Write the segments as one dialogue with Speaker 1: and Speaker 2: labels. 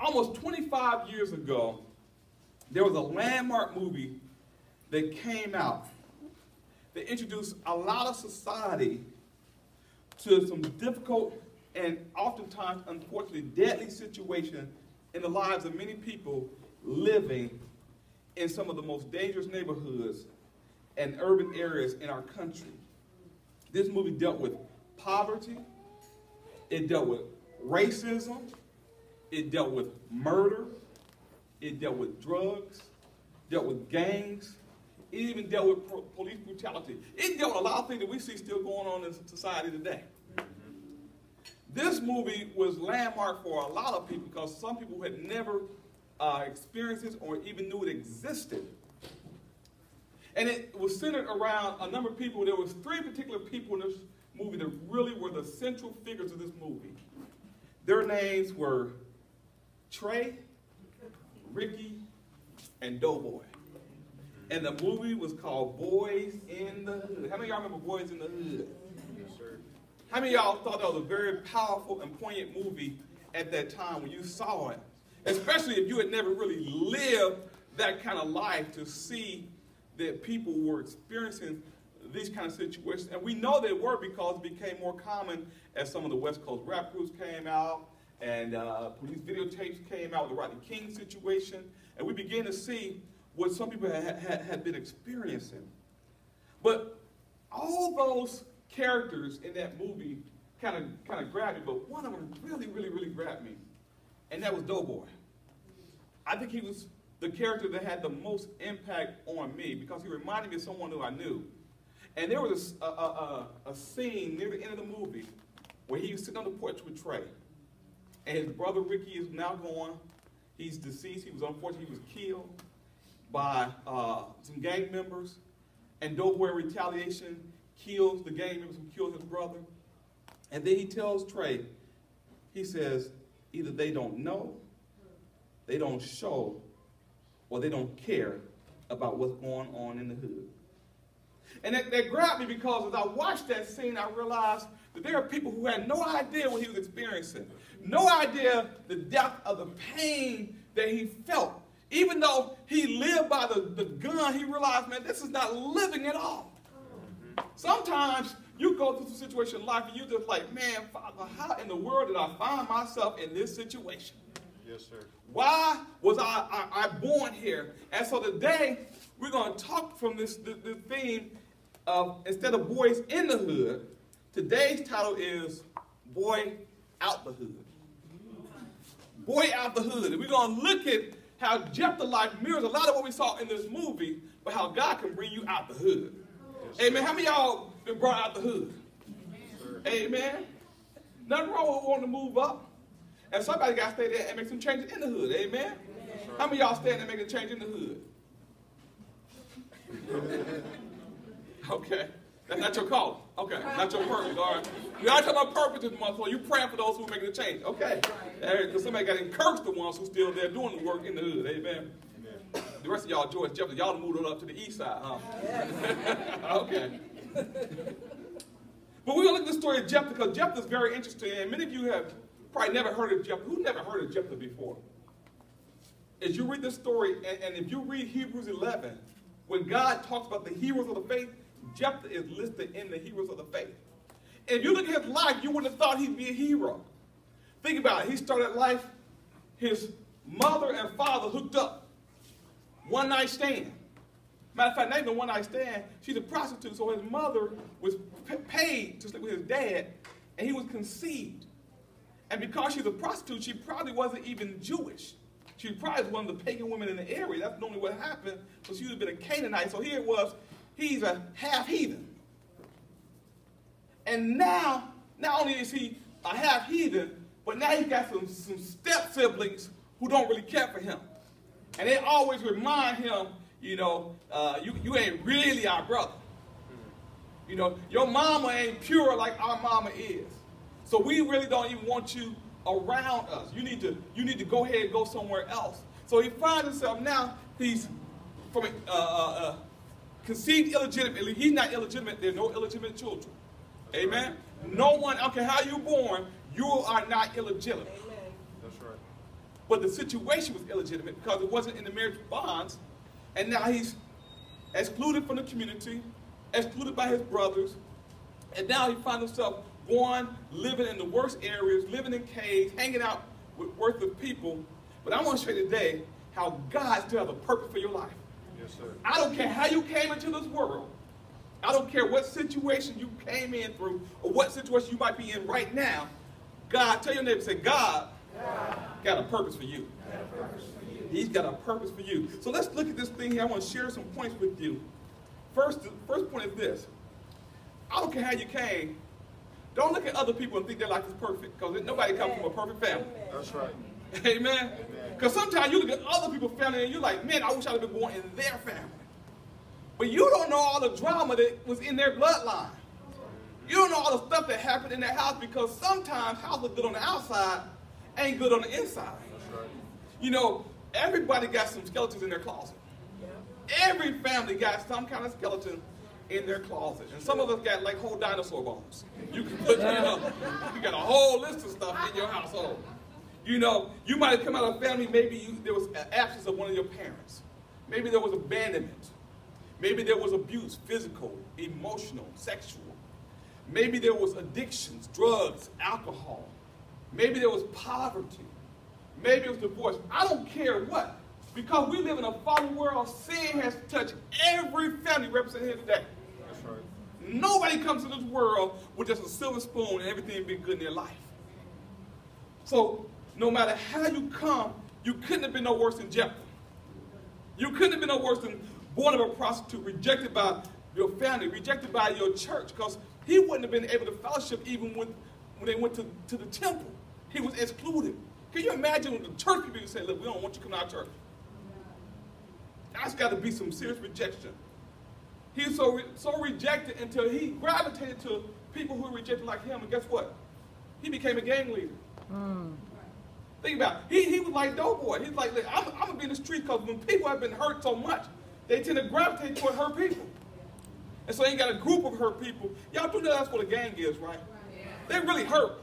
Speaker 1: almost 25 years ago, there was a landmark movie that came out that introduced a lot of society to some difficult and oftentimes, unfortunately, deadly situations in the lives of many people living in some of the most dangerous neighborhoods and urban areas in our country. This movie dealt with poverty, it dealt with racism, it dealt with murder, it dealt with drugs, dealt with gangs, it even dealt with police brutality. It dealt with a lot of things that we see still going on in society today. This movie was landmark for a lot of people because some people had never experienced this or even knew it existed. And it was centered around a number of people. There was 3 particular people in this movie that really were the central figures of this movie. Their names were Trey, Ricky, and Doughboy. And the movie was called Boys in the Hood. How many of y'all remember Boys in the Hood?
Speaker 2: Yes, sir.
Speaker 1: How many of y'all thought that was a very powerful and poignant movie at that time when you saw it? Especially if you had never really lived that kind of life to see that people were experiencing these kind of situations. And we know they were because it became more common as some of the West Coast rap groups came out and police videotapes came out with the Rodney King situation. And we began to see what some people had been experiencing. But all those characters in that movie kind of grabbed me, but one of them really grabbed me, and that was Doughboy. I think he was the character that had the most impact on me because he reminded me of someone who I knew. And there was a scene near the end of the movie where he was sitting on the porch with Trey, and his brother Ricky is now gone. He's deceased. He was unfortunately killed by some gang members, and Doughboy in retaliation kills the gang members who killed his brother. And then he tells Trey, he says, either they don't know, they don't show, or they don't care about what's going on in the hood. And that grabbed me because as I watched that scene, I realized that there are people who had no idea what he was experiencing, no idea the depth of the pain that he felt. Even though he lived by the gun, he realized, man, this is not living at all. Sometimes you go through some situation in life and you're just like, man, Father, how in the world did I find myself in this situation?
Speaker 2: Yes, sir.
Speaker 1: Why was I born here? And so today, we're going to talk from this theme of, instead of boys in the hood, today's title is Boy Out the Hood. Boy Out the Hood. And we're going to look at how Jephthah's life mirrors a lot of what we saw in this movie, but how God can bring you out the hood. Yes, amen. How many of y'all been brought out the hood? Yes, amen. Nothing wrong with wanting to move up. And somebody got to stay there and make some changes in the hood. Amen. Yes, how many of y'all stand and make a change in the hood? Okay. That's not your call. Okay. Not your purpose. All right. We are talking about purpose this month, so you praying for those who are making a change. Okay. Because somebody got to encourage the ones who are still there doing the work in the hood. Amen. Amen. The rest of y'all, George Jephthah, y'all moved on up to the east side, huh? Yes. Okay. But we're going to look at the story of Jephthah because Jephthah is very interesting, and many of you have probably never heard of Jephthah. Who never heard of Jephthah before? As you read this story, and if you read Hebrews 11, when God talks about the heroes of the faith, Jephthah is listed in the heroes of the faith. And if you look at his life, you wouldn't have thought he'd be a hero. Think about it. He started life, his mother and father hooked up. One night stand. Matter of fact, not even one night stand. She's a prostitute, so his mother was paid to sleep with his dad, and he was conceived. And because she's a prostitute, she probably wasn't even Jewish. She probably was one of the pagan women in the area. That's normally what happened. So she would have been a Canaanite. So here it was, he's a half heathen. And now, not only is he a half heathen, but now he's got some step siblings who don't really care for him. And they always remind him, you know, you ain't really our brother. You know, your mama ain't pure like our mama is. So we really don't even want you around us. You need to go ahead and go somewhere else. So he finds himself now, he's from conceived illegitimately. He's not illegitimate. There's no illegitimate children. That's amen? Right. No one, okay, how you born, you are not illegitimate.
Speaker 2: Amen. That's right.
Speaker 1: but the situation was illegitimate because it wasn't in the marriage bonds, and now he's excluded from the community, excluded by his brothers, and now he finds himself going, living in the worst areas, living in caves, hanging out with worthless people. But I want to show you today how God still has a purpose for your life.
Speaker 2: Yes, sir.
Speaker 1: I don't care how you came into this world. I don't care what situation you came in through or what situation you might be in right now. God, tell your neighbor, say, God got a purpose for you. He's got a purpose for you. So let's look at this thing here. I want to share some points with you. First point is this. I don't care how you came. Don't look at other people and think their life is perfect, because nobody comes from a perfect family.
Speaker 2: That's right.
Speaker 1: Amen? Because sometimes you look at other people's family and you're like, man, I wish I would have been born in their family. But you don't know all the drama that was in their bloodline. You don't know all the stuff that happened in their house, because sometimes houses good on the outside ain't good on the inside.
Speaker 2: That's right.
Speaker 1: You know, everybody got some skeletons in their closet. Every family got some kind of skeleton in their closet. And some of us got like whole dinosaur bones. You can put, you got a whole list of stuff in your household. You know, you might have come out of a family, maybe there was an absence of one of your parents. Maybe there was abandonment. Maybe there was abuse, physical, emotional, sexual. Maybe there was addictions, drugs, alcohol. Maybe there was poverty. Maybe it was divorce. I don't care what. Because we live in a fallen world, sin has touched every family represented here today.
Speaker 2: That's right.
Speaker 1: Nobody comes to this world with just a silver spoon and everything being good in their life. So no matter how you come, you couldn't have been no worse than Jephthah. You couldn't have been no worse than born of a prostitute, rejected by your family, rejected by your church, because he wouldn't have been able to fellowship even when they went to the temple. He was excluded. Can you imagine when the church people say, look, we don't want you to come to our church? That's got to be some serious rejection. He was so rejected until he gravitated to people who were rejected like him, and guess what? He became a gang leader. Think about it. He was like Doughboy. He's like, look, I'm going to be in the street, because when people have been hurt so much, they tend to gravitate toward hurt people. And so you got a group of hurt people. Y'all do know that's what a gang is, right? They really hurt.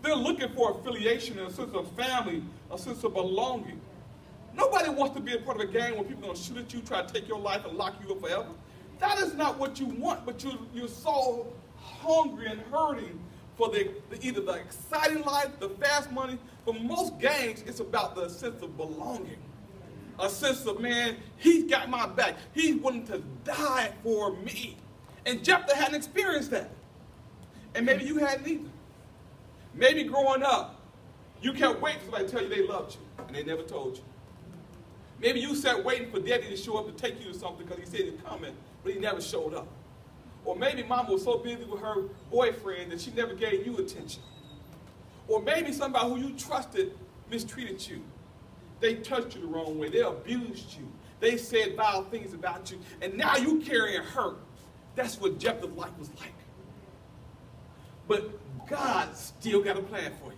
Speaker 1: They're looking for affiliation, a sense of family, a sense of belonging. Nobody wants to be a part of a gang where people are going to shoot at you, try to take your life and lock you up forever. That is not what you want, but you're so hungry and hurting for either the exciting life, the fast money. For most gangs, it's about the sense of belonging. A sense of, man, he's got my back. He's willing to die for me. And Jephthah hadn't experienced that. And maybe you hadn't either. Maybe growing up, you kept waiting for somebody to tell you they loved you, and they never told you. Maybe you sat waiting for daddy to show up to take you to something because he said he's coming, but he never showed up. Or maybe mama was so busy with her boyfriend that she never gave you attention. Or maybe somebody who you trusted mistreated you. They touched you the wrong way. They abused you. They said vile things about you. And now you carrying hurt. That's what Jephthah's life was like. But God still got a plan for you.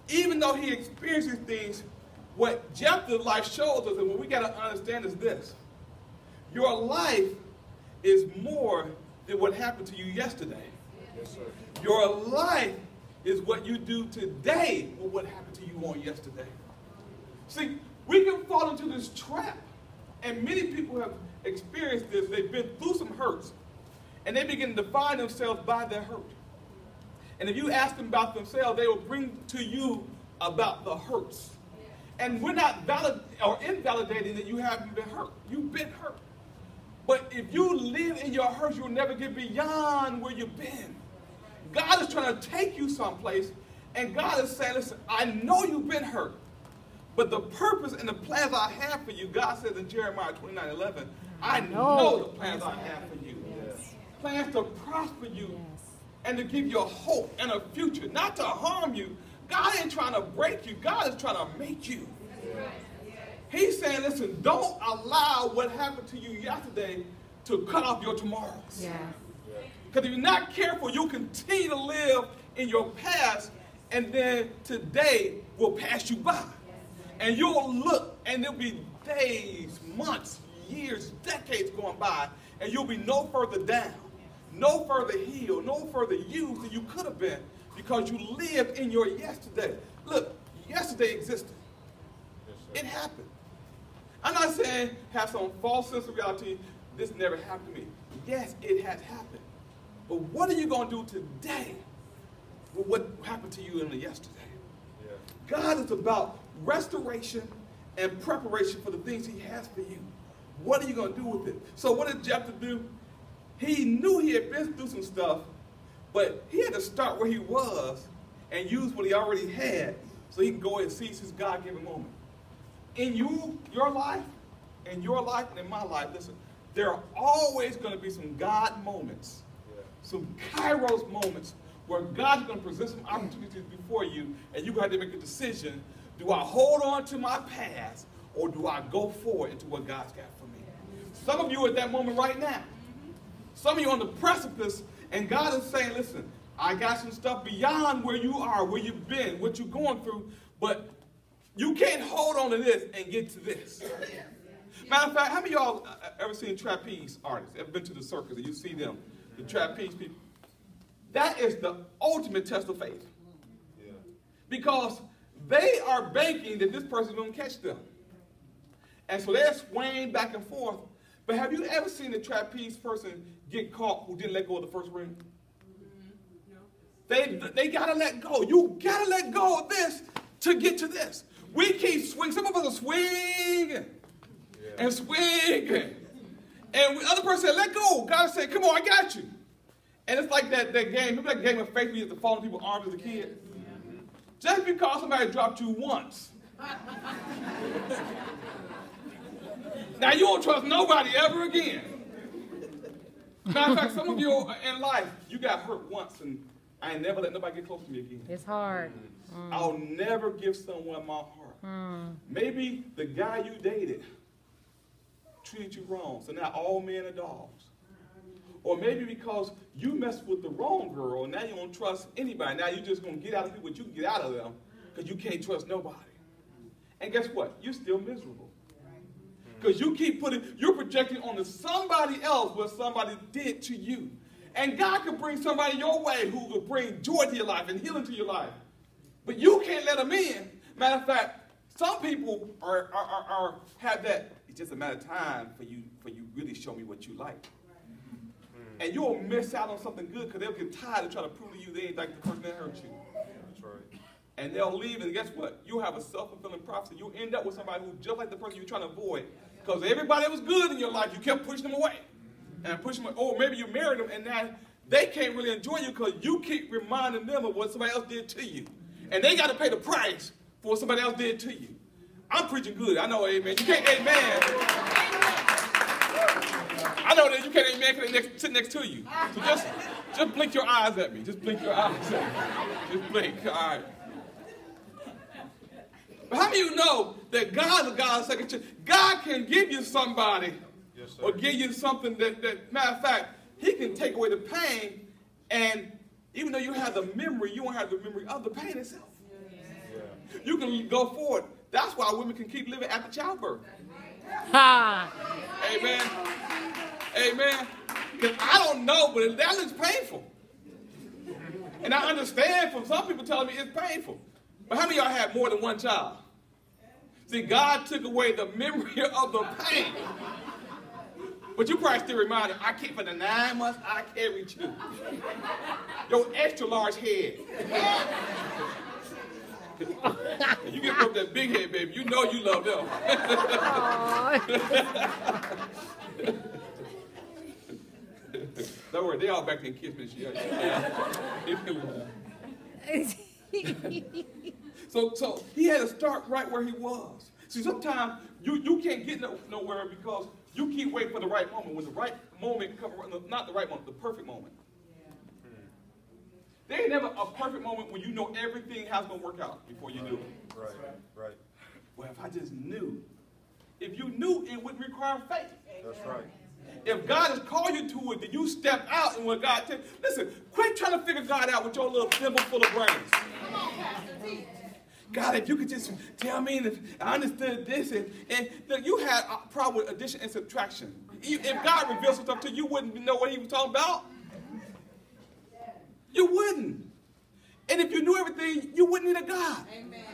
Speaker 1: Even though he experienced these things, what Jephthah's life shows us, and what we got to understand is this. Your life is more than what happened to you yesterday.
Speaker 2: Yes, sir.
Speaker 1: Your life is what you do today with what happened to you on yesterday. See, we can fall into this trap, and many people have experienced this. They've been through some hurts, and they begin to define themselves by their hurt. And if you ask them about themselves, they will bring to you about the hurts. And we're not invalidating that you haven't been hurt. You've been hurt. But if you live in your hurts, you'll never get beyond where you've been. God is trying to take you someplace, and God is saying, listen, I know you've been hurt, but the purpose and the plans I have for you, God says in Jeremiah 29:11, I know the plans I have for you.
Speaker 2: Yes.
Speaker 1: Plans to prosper you and to give you a hope and a future, not to harm you. God ain't trying to break you. God is trying to make you. He's saying, listen, don't allow what happened to you yesterday to cut off your tomorrows. Because if you're not careful, you'll continue to live in your past, and then today will pass you by. And you'll look, and there'll be days, months, years, decades going by, and you'll be no further down, no further healed, no further used than you could have been, because you lived in your yesterday. Look, yesterday yesterday existed. It happened. I'm not saying have some false sense of reality, this never happened to me. Yes, it has happened. But what are you going to do today with what happened to you in the yesterday? Yeah. God is about restoration and preparation for the things he has for you. What are you going to do with it? So what did Jephthah do? He knew he had been through some stuff, but he had to start where he was and use what he already had so he can go and seize his God-given moment. In your life, and in my life, listen, there are always going to be some God moments, some Kairos moments where God's going to present some opportunities before you, and you're going to have to make a decision. Do I hold on to my past, or do I go forward into what God's got for me? Some of you are at that moment right now. Some of you are on the precipice, and God is saying, listen, I got some stuff beyond where you are, where you've been, what you're going through, but you can't hold on to this and get to this. Matter of fact, how many of y'all ever seen trapeze artists? Ever been to the circus and you see them, the trapeze people? That is the ultimate test of faith. Yeah. Because they are banking that this person is going to catch them. And so they're swaying back and forth. But have you ever seen a trapeze person get caught who didn't let go of the first ring? No. They got to let go. You got to let go of this to get to this. We keep swinging. Some of us are swinging and swinging. And the other person said, let go. God said, come on, I got you. And it's like that game. Remember that game of faith where you have to fall in people's arms as a kid? Just because somebody dropped you once. Now you won't trust nobody ever again. Matter of fact, some of you in life, you got hurt once, and I ain't never let nobody get close to me again.
Speaker 2: It's hard.
Speaker 1: I'll never give someone my heart. Maybe the guy you dated treated you wrong, so now all men are dogs. Or maybe because you messed with the wrong girl, and now you don't trust anybody. Now you're just going to get out of people what you can get out of them because you can't trust nobody. And guess what? You're still miserable. Because you keep you're projecting onto somebody else what somebody did to you. And God can bring somebody your way who will bring joy to your life and healing to your life. But you can't let them in. Matter of fact, some people have that. It's just a matter of time for you really show me what you like. And you'll miss out on something good because they'll get tired of trying to prove to you they ain't like the person that hurt you. That's right. And they'll leave, and guess what? You'll have a self-fulfilling prophecy. You'll end up with somebody who's just like the person you're trying to avoid. Because everybody that was good in your life, you kept pushing them away. And pushing them, or maybe you married them, and now they can't really enjoy you because you keep reminding them of what somebody else did to you. And they got to pay the price for what somebody else did to you. I'm preaching good. I know, amen. You can't, amen. I know that you can't, amen, because they sit next to you. So just blink your eyes at me. Just blink your eyes at me. Just blink. All right. But how many of you know that God's a God of second chance? God can give you somebody or give you something that, matter of fact, he can take away the pain, and even though you have the memory, you won't have the memory of the pain itself. Yeah. You can go forward. That's why women can keep living after childbirth. Ha! Amen. Amen. Because I don't know, but that looks painful. And I understand from some people telling me it's painful. But how many of y'all have more than one child? See, God took away the memory of the pain. But you probably still remind him, I can't, for the 9 months, I carried you. Your extra large head. You get up that big head, baby. You know you love them. Don't worry, they all back in kids ministry. So he had to start right where he was. See, sometimes you can't get nowhere because you keep waiting for the right moment. When the right moment comes, not the right moment, the perfect moment. There ain't never a perfect moment when you know everything how's going to work out before you do it. Right. Well, if I just knew. If you knew, it wouldn't require faith. That's right. If God has called you to it, then you step out in what God tells you. Listen, quit trying to figure God out with your little thimble full of brains. Come on, Pastor. God, if you could just tell me if I understood this, and look, you had a problem with addition and subtraction. If God revealed some stuff to you, you wouldn't know what he was talking about. You wouldn't. And if you knew everything, you wouldn't need a God. Amen.